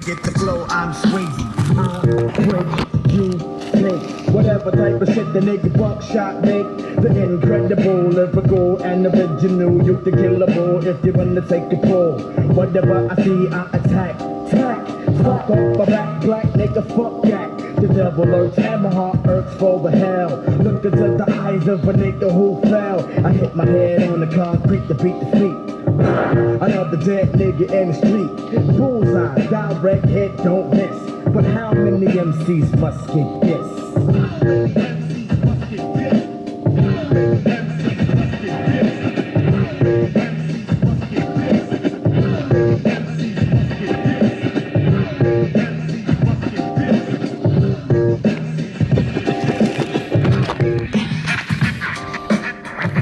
get the flow, I'm Swayze. I break, you take whatever type of shit the nigga Buckshot make. The incredible, lyrical, and original. You the killable if you wanna take a pull. Whatever I see, I attack. Fuck off a back, black nigga, fuck that. The devil lurks and my heart irks for the hell. Look into the eyes of a nigga who fell. I hit my head on the concrete to beat the feet. Another dead nigga in the street. Bullseye, direct hit, don't miss. But how many MCs must get this?